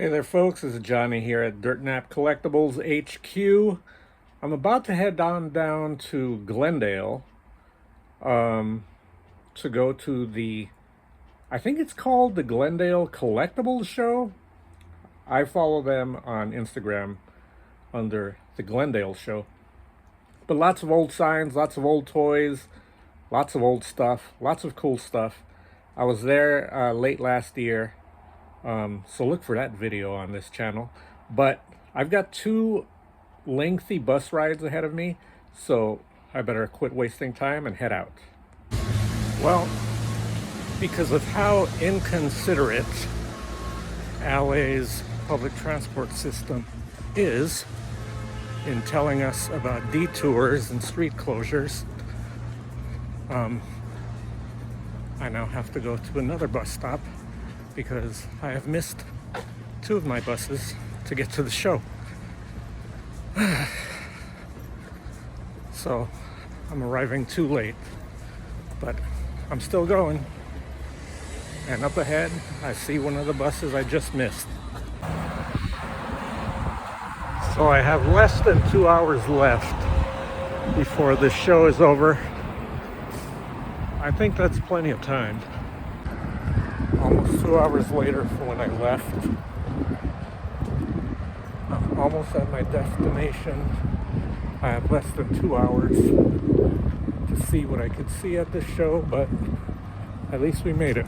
Hey there folks, this is Johnny here at Dirtnap Collectibles HQ. I'm about to head down to Glendale to go to I think it's called the Glendale Collectibles show. I follow them on Instagram under the Glendale show. But lots of old signs, lots of old toys, lots of old stuff, lots of cool stuff. I was there late last year. So look for that video on this channel. But I've got two lengthy bus rides ahead of me, so I better quit wasting time and head out. Well, because of how inconsiderate LA's public transport system is in telling us about detours and street closures, I now have to go to another bus stop because I have missed two of my buses to get to the show. So I'm arriving too late, but I'm still going. And up ahead, I see one of the buses I just missed. So I have less than 2 hours left before the show is over. I think that's plenty of time. Almost 2 hours later from when I left. I'm almost at my destination. I have less than 2 hours to see what I could see at this show, but at least we made it.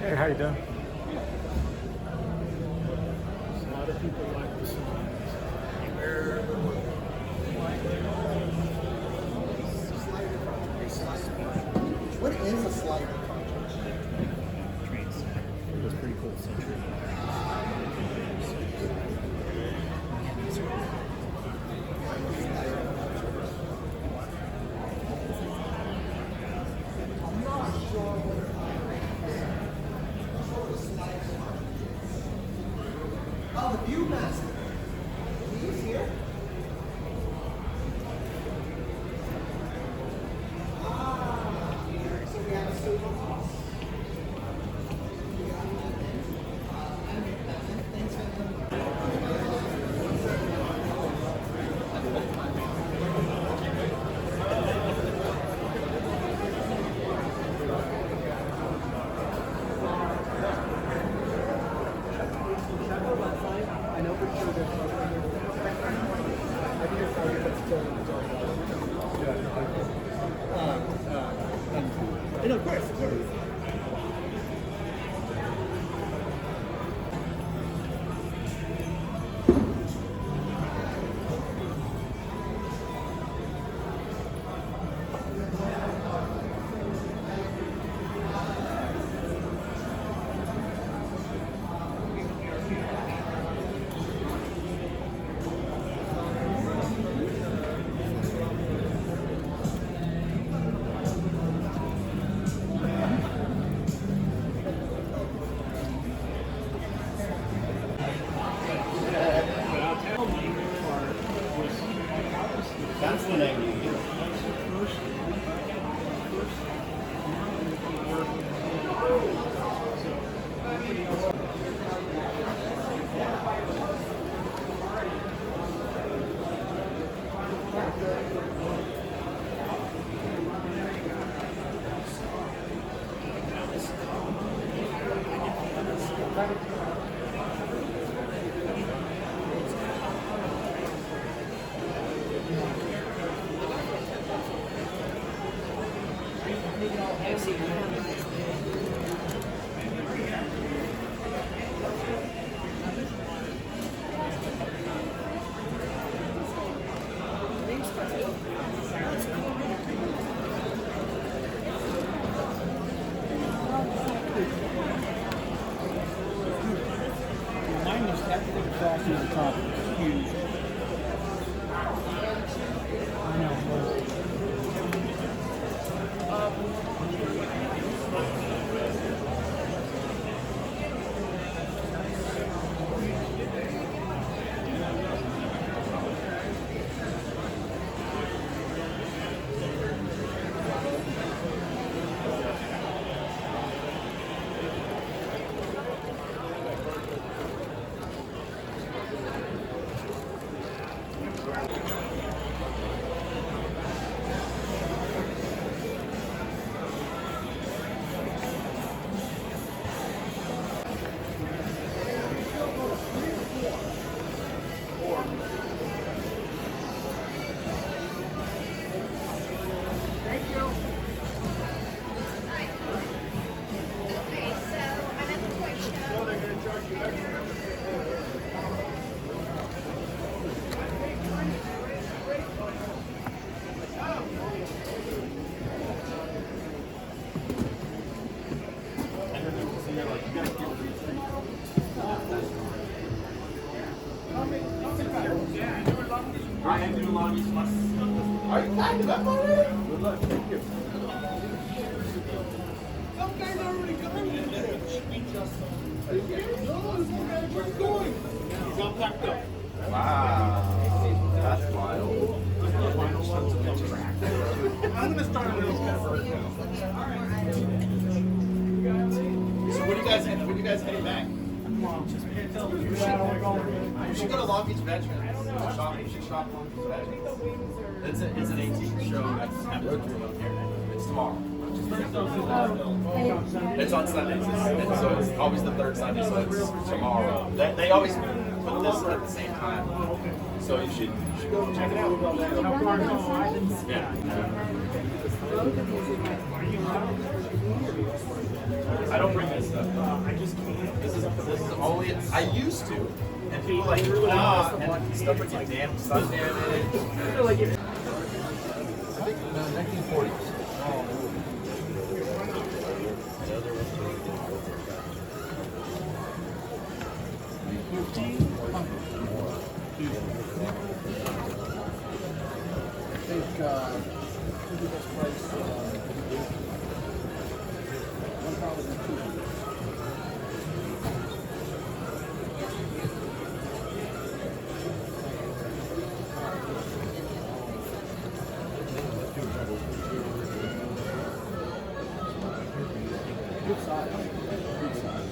Hey, how you doing? A lot of people like the songs. What is a slider? Train set. It was pretty cool. Oh, the Viewmaster. He's here. So we have a silver box. I know for sure there's I think it's probably what's still in the dark. And of course. Mine was technically frosty on top. It's huge. I know. Are you packing up already? Good luck. Thank you. Some guys already gone. Are you serious? No, this one guy, where's he going? He's all packed up. Wow. That's wild. I'm going to start on those guys first. So when are you guys heading back? You should go to Long Beach Veterans. You should shop Long Beach Veterans. It's an 18th show that's happening up here. It's tomorrow. It's on Sundays, and so it's always the third Sunday, so it's tomorrow. They always put this at the same time, so you should go check it out. Yeah. I don't bring this stuff. This is only I used to, and people like and stuff would get damn sun damage. I think 1940s. I think the best price, $1,200. Good size. Good size.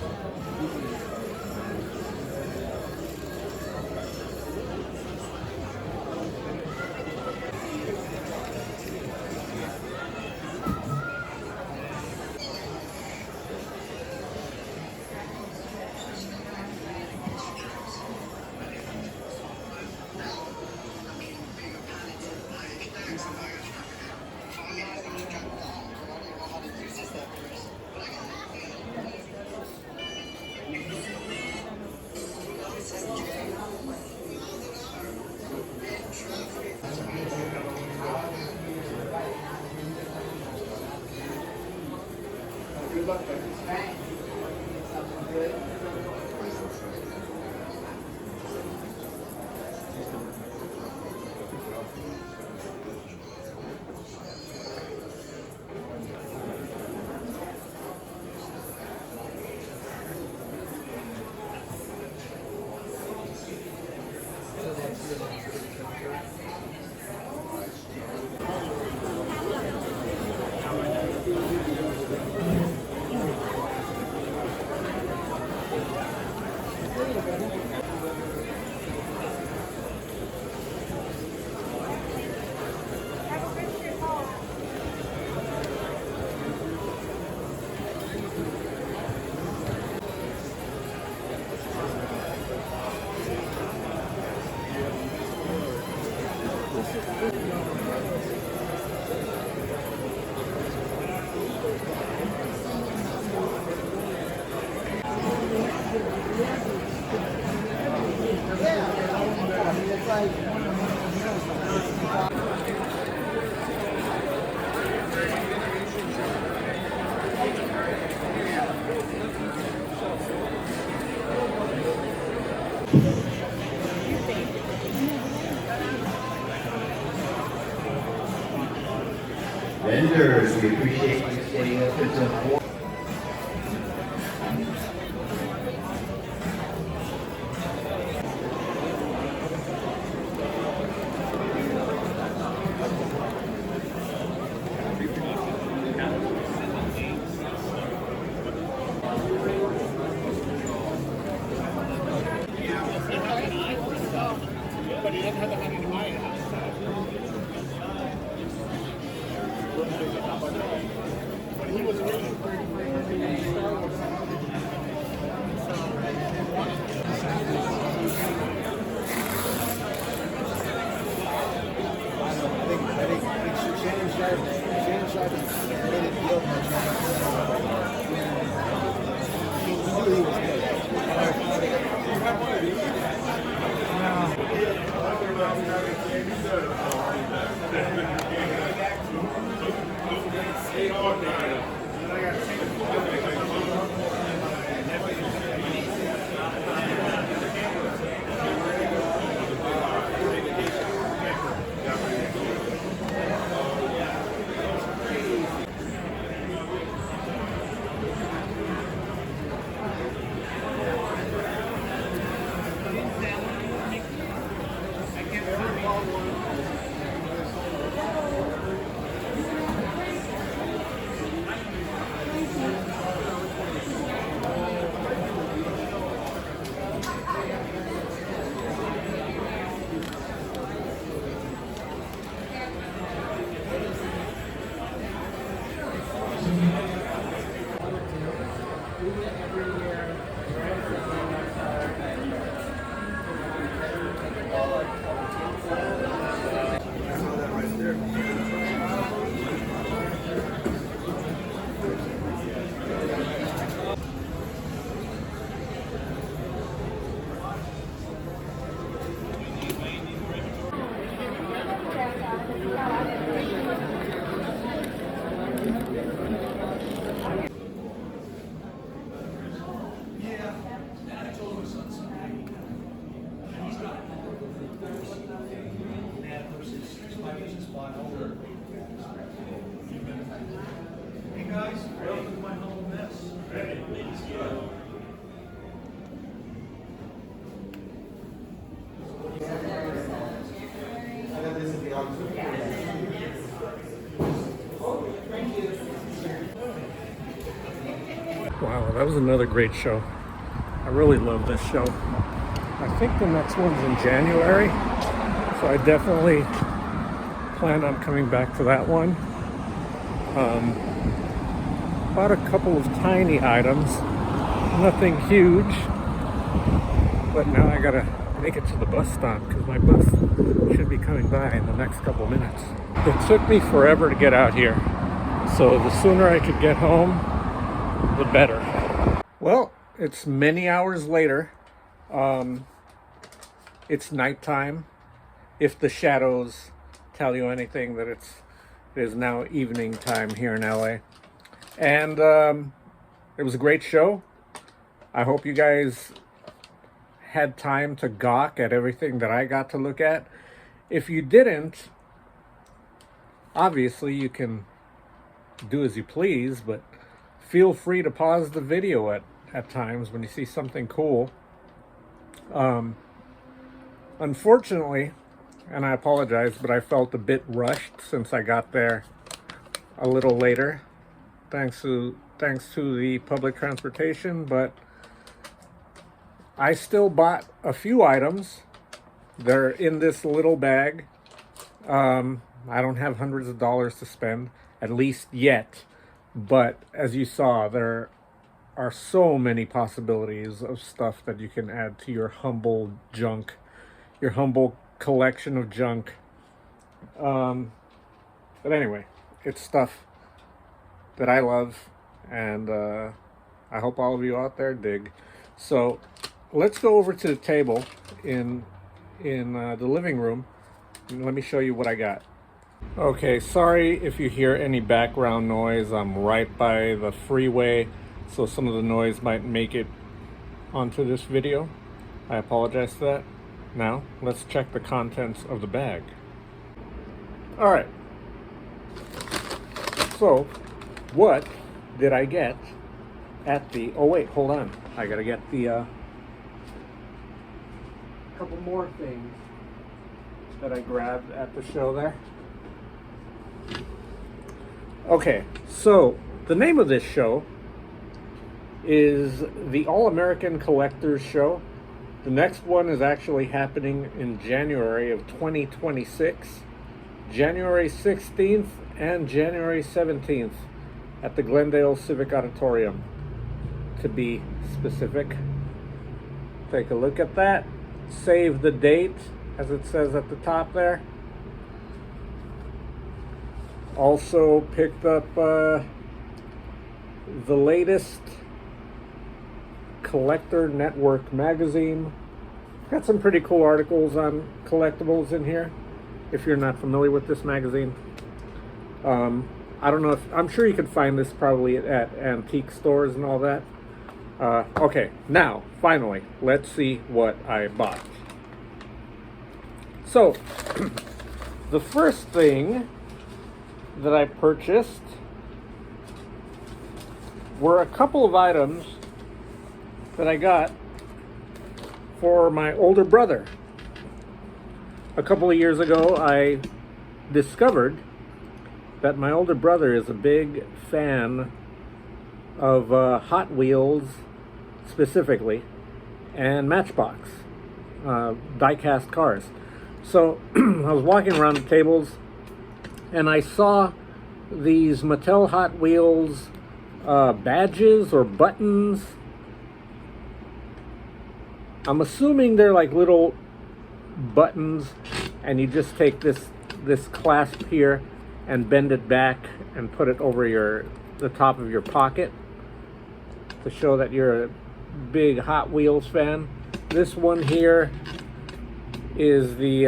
Good luck, guys. We appreciate you staying up until 4. But he doesn't have the money to buy it. But he was waiting for Star Wars. I think Shannon Sharp made it feel much he knew he was Wow, that was another great show. I really love this show. I think the next one's in January, so I definitely plan on coming back to that one. Bought a couple of tiny items, nothing huge, but now I gotta make it to the bus stop because my bus should be coming by in the next couple minutes. It took me forever to get out here, so the sooner I could get home, the better. Well, it's many hours later. It's nighttime. If the shadows tell you anything, that it is now evening time here in LA. And it was a great show. I hope you guys had time to gawk at everything that I got to look at. If you didn't, obviously you can do as you please, but feel free to pause the video at times when you see something cool. Unfortunately, and I apologize, but I felt a bit rushed since I got there a little later, thanks to the public transportation, but I still bought a few items. They're in this little bag. I don't have hundreds of dollars to spend, at least yet. But as you saw, there are so many possibilities of stuff that you can add to your humble junk, your humble collection of junk. But anyway, it's stuff that I love, and I hope all of you out there dig. So let's go over to the table in the living room, and let me show you what I got. Okay, sorry if you hear any background noise. I'm right by the freeway, so some of the noise might make it onto this video. I apologize for that. Now, let's check the contents of the bag. Alright, So, what did I get at the... Oh, wait, hold on. I gotta get the... couple more things that I grabbed at the show there. Okay, so the name of this show is the All-American Collectors Show. The next one is actually happening in January of 2026, January 16th and January 17th at the Glendale Civic Auditorium, to be specific. Take a look at that. Save the date, as it says at the top there. Also picked up the latest Collector Network magazine. Got some pretty cool articles on collectibles in here, if you're not familiar with this magazine. I don't know if... I'm sure you could find this probably at antique stores and all that. Okay, now, finally, let's see what I bought. So, the first thing that I purchased were a couple of items that I got for my older brother. A couple of years ago, I discovered that my older brother is a big fan of Hot Wheels specifically, and Matchbox, die-cast cars. So I was walking around the tables and I saw these Mattel Hot Wheels badges or buttons. I'm assuming they're like little buttons, and you just take this clasp here and bend it back and put it over the top of your pocket to show that you're a big Hot Wheels fan. This one here is the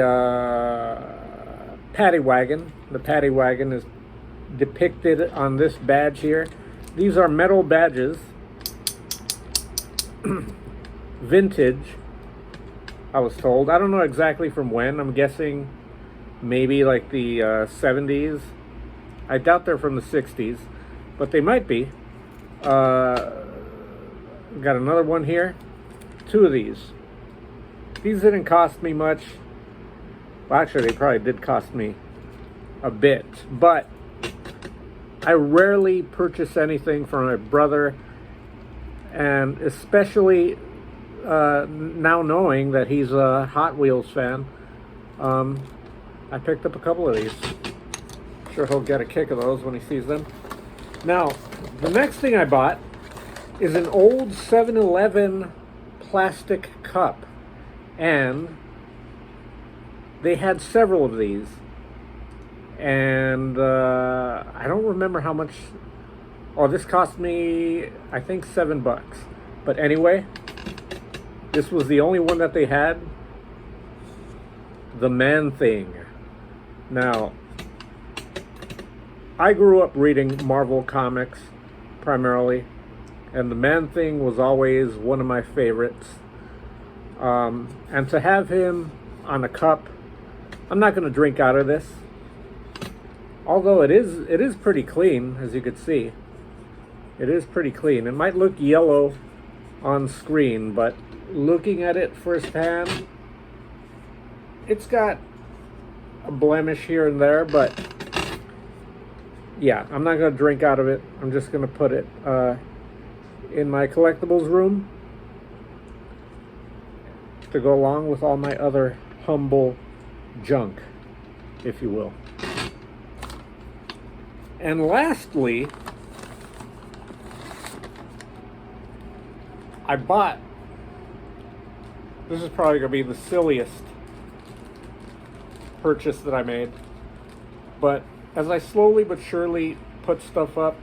paddy wagon. The paddy wagon is depicted on this badge here. These are metal badges. Vintage, I was told. I don't know exactly from when. I'm guessing maybe like the 70s. I doubt they're from the 60s, but they might be. Got another one here. Two of these. These didn't cost me much. Well, actually, they probably did cost me a bit, but I rarely purchase anything from my brother, and especially now knowing that he's a Hot Wheels fan, I picked up a couple of these. Sure he'll get a kick of those when he sees them. Now, the next thing I bought is an old 7-Eleven plastic cup, and they had several of these, and I don't remember how much. Oh, this cost me, I think, $7. But anyway, this was the only one that they had. The Man Thing. Now, I grew up reading Marvel comics primarily, and the Man Thing was always one of my favorites. And to have him on a cup, I'm not going to drink out of this, although it is pretty clean, as you can see. It is pretty clean. It might look yellow on screen, but looking at it firsthand, it's got a blemish here and there, but yeah, I'm not going to drink out of it. I'm just going to put it in my collectibles room to go along with all my other humble junk, if you will. And lastly, I bought, this is probably going to be the silliest purchase that I made, but as I slowly but surely put stuff up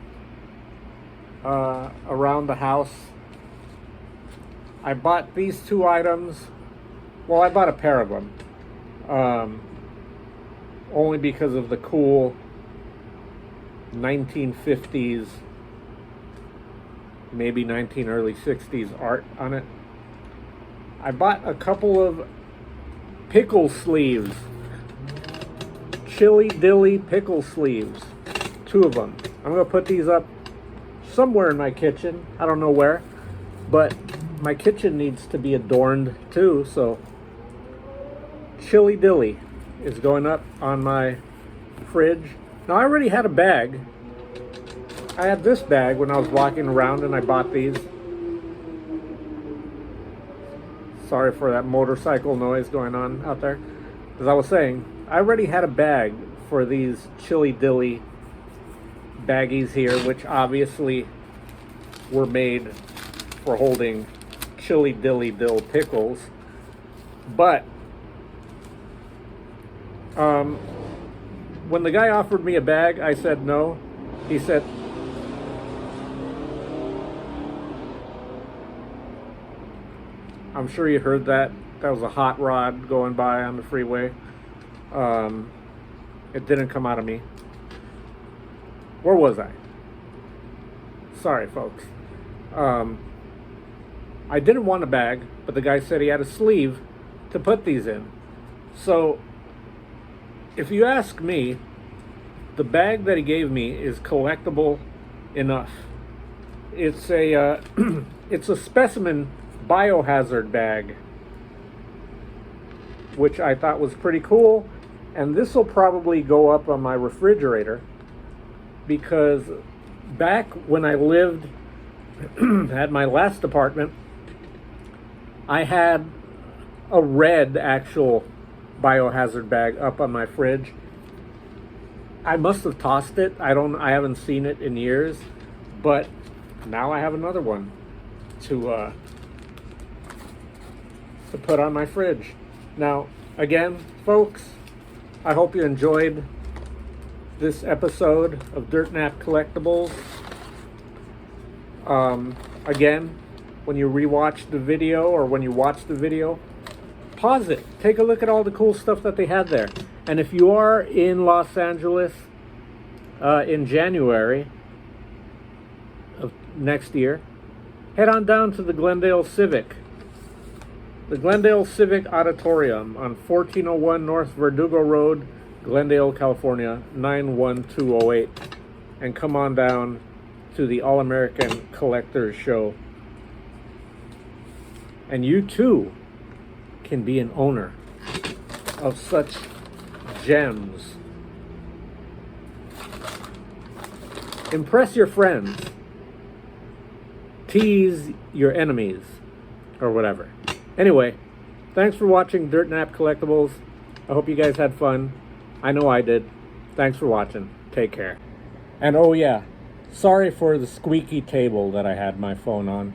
around the house, I bought these two items. Well, I bought a pair of them, only because of the cool 1950s, maybe early 60s art on it. I bought a couple of pickle sleeves, chili dilly pickle sleeves, two of them. I'm going to put these up somewhere in my kitchen. I don't know where, but my kitchen needs to be adorned too, so Chili Dilly is going up on my fridge. Now, I already had a bag. I had this bag when I was walking around and I bought these. Sorry for that motorcycle noise going on out there. As I was saying, I already had a bag for these Chili Dilly baggies here, which obviously were made for holding chili dilly dill pickles. But when the guy offered me a bag, I said no. He said, I'm sure you heard that. That was a hot rod going by on the freeway. It didn't come out of me. Where was I? Sorry, folks. I didn't want a bag, but the guy said he had a sleeve to put these in. So, if you ask me, the bag that he gave me is collectible enough. It's a it's a specimen biohazard bag, which I thought was pretty cool, and this will probably go up on my refrigerator, because back when I lived at my last apartment, I had a red actual biohazard bag up on my fridge. I must have tossed it. I haven't seen it in years, but now I have another one to put on my fridge. Now, again, folks, I hope you enjoyed this episode of Dirtnap Collectibles. Again, when you rewatch the video or when you watch the video, pause it. Take a look at all the cool stuff that they had there. And if you are in Los Angeles in January of next year, head on down to the Glendale Civic. The Glendale Civic Auditorium on 1401 North Verdugo Road, Glendale, California, 91208. And come on down to the All-American Collectors Show. And you too can be an owner of such gems. Impress your friends. Tease your enemies. Or whatever. Anyway, thanks for watching Dirtnap Collectibles. I hope you guys had fun. I know I did. Thanks for watching. Take care. And oh yeah, sorry for the squeaky table that I had my phone on.